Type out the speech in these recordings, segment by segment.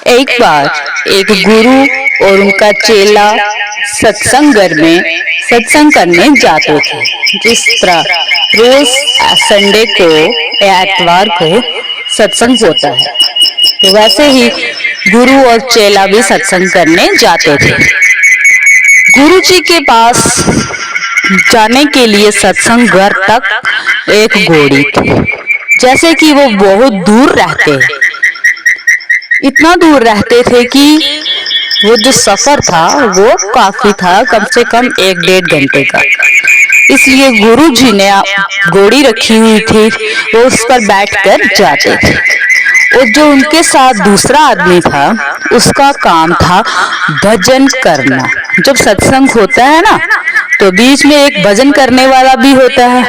एक बार एक गुरु और उनका चेला सत्संग घर में सत्संग करने जाते थे। जिस तरह रोज संडे को या एतवार को सत्संग होता है, तो वैसे ही गुरु और चेला भी सत्संग करने जाते थे। गुरु जी के पास जाने के लिए सत्संग घर तक एक घोड़ी थी। जैसे कि वो बहुत दूर रहते हैं, इतना दूर रहते थे कि वो जो सफर था वो काफी था, कम से कम 1-1.5 घंटे का। इसलिए गुरु जी ने घोड़ी रखी हुई थी, वो उस पर बैठकर जाते थे। और जो उनके साथ दूसरा आदमी था, उसका काम था भजन करना। जब सत्संग होता है ना, तो बीच में एक भजन करने वाला भी होता है,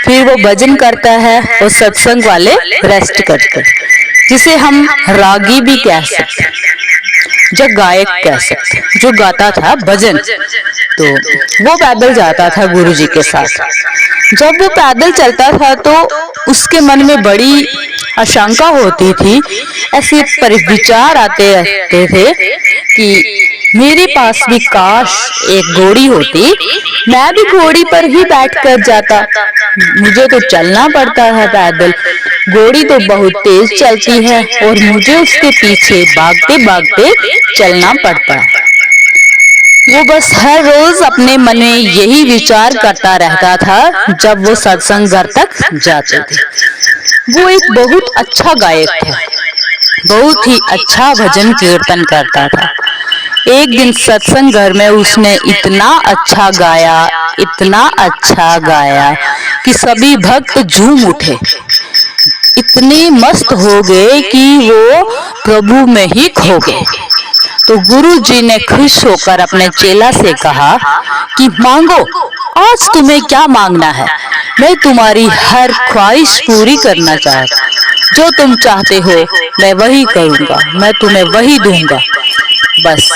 फिर वो भजन करता है और सत्संग वाले रेस्ट करते, जिसे हम रागी भी कह सकते, जो गायक कह सकते, जो गाता था भजन। तो वो पैदल जाता था गुरु जी के साथ। जब वो पैदल चलता था तो उसके मन में बड़ी आशंका होती थी, ऐसे विचार आते रहते थे कि मेरे पास भी काश एक घोड़ी होती, मैं भी घोड़ी पर ही बैठकर जाता। मुझे तो चलना पड़ता है पैदल, घोड़ी तो बहुत तेज चलती है और मुझे उसके पीछे भागते भागते चलना पड़ता है। वो बस हर रोज अपने मन में यही विचार करता रहता था जब वो सत्संग घर तक जाते थे। वो एक बहुत अच्छा गायक था, बहुत ही अच्छा भजन कीर्तन करता था। एक दिन सत्संग घर में उसने इतना अच्छा गाया, इतना अच्छा गाया कि सभी भक्त झूम उठे, इतने मस्त हो गए कि वो प्रभु में ही खो गए। तो गुरु जी ने खुश होकर अपने चेला से कहा कि मांगो, आज तुम्हें क्या मांगना है, मैं तुम्हारी हर ख्वाहिश पूरी करना चाहता हूँ। जो तुम चाहते हो मैं वही करूँगा, मैं तुम्हें वही दूंगा। बस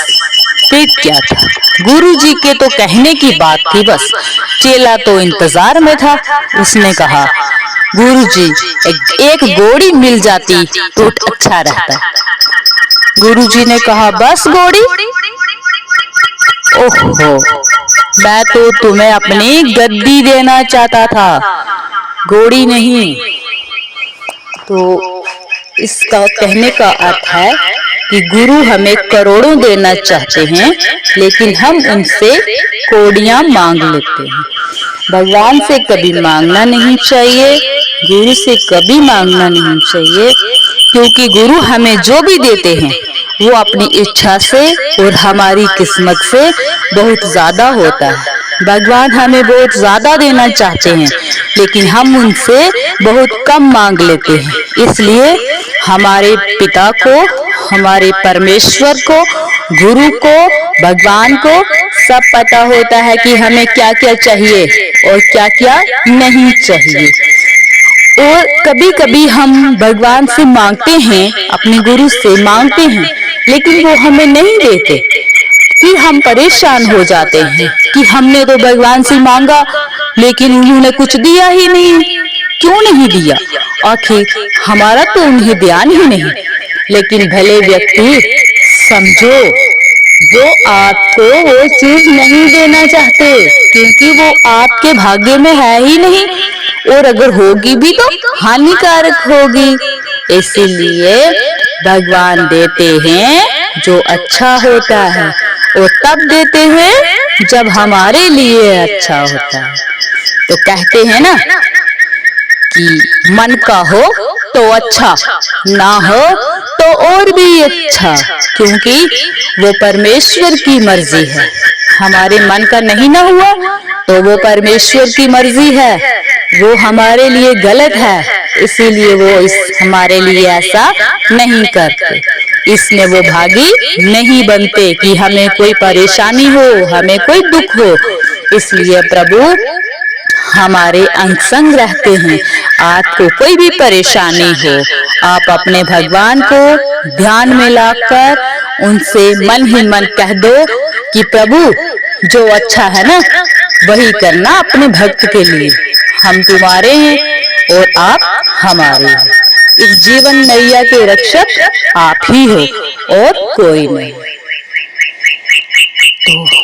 फिर क्या था, गुरु जी के तो कहने की बात थी, बस चेला तो इंतजार में था। उसने कहा, गुरु जी एक घोड़ी मिल जाती तो अच्छा रहता। गुरु जी ने कहा, बस घोड़ी? ओहो, मैं तो तुम्हें अपनी गद्दी देना चाहता था, घोड़ी नहीं। तो इसका कहने का अर्थ है कि गुरु हमें करोड़ों देना चाहते हैं, लेकिन हम उनसे कौड़ियां मांग लेते हैं। भगवान से कभी मांगना नहीं चाहिए, गुरु से कभी मांगना नहीं चाहिए, क्योंकि गुरु हमें जो भी देते हैं वो अपनी इच्छा से और हमारी किस्मत से बहुत ज्यादा होता है। भगवान हमें बहुत ज्यादा देना चाहते हैं, लेकिन हम उनसे बहुत कम मांग लेते हैं। इसलिए हमारे पिता को, हमारे परमेश्वर को, गुरु को, भगवान को सब पता होता है कि हमें क्या क्या चाहिए और क्या क्या नहीं चाहिए। और कभी कभी हम भगवान से मांगते हैं, अपने गुरु से मांगते हैं, लेकिन वो हमें नहीं देते। फिर हम परेशान हो जाते हैं कि हमने तो भगवान से मांगा, लेकिन उन्होंने कुछ दिया ही नहीं। क्यों नहीं दिया? आखिर हमारा तो उन्हें ध्यान ही नहीं। लेकिन भले व्यक्ति, समझो, वो आपको वो चीज नहीं देना चाहते, क्योंकि वो आपके भाग्य में है ही नहीं, और अगर होगी भी तो हानिकारक होगी। इसीलिए भगवान देते हैं जो अच्छा होता है, और तब देते हैं जब हमारे लिए अच्छा होता है। तो कहते हैं ना कि मन का हो तो अच्छा, ना हो तो और भी अच्छा, क्योंकि वो परमेश्वर की मर्जी है। हमारे मन का नहीं ना हुआ तो वो परमेश्वर की मर्जी है, वो हमारे लिए गलत है, इसीलिए वो हमारे लिए ऐसा नहीं करते। इसमें वो भागी नहीं बनते कि हमें कोई परेशानी हो, हमें कोई दुख हो। इसलिए प्रभु हमारे अंग संग रहते हैं। आपको कोई भी परेशानी हो, आप अपने भगवान को ध्यान में लाकर उनसे मन ही मन कह दो कि प्रभु जो अच्छा है ना वही करना अपने भक्त के लिए। हम तुम्हारे हैं और आप हमारे हैं। इस जीवन नैया के रक्षक आप ही हो और कोई नहीं। तो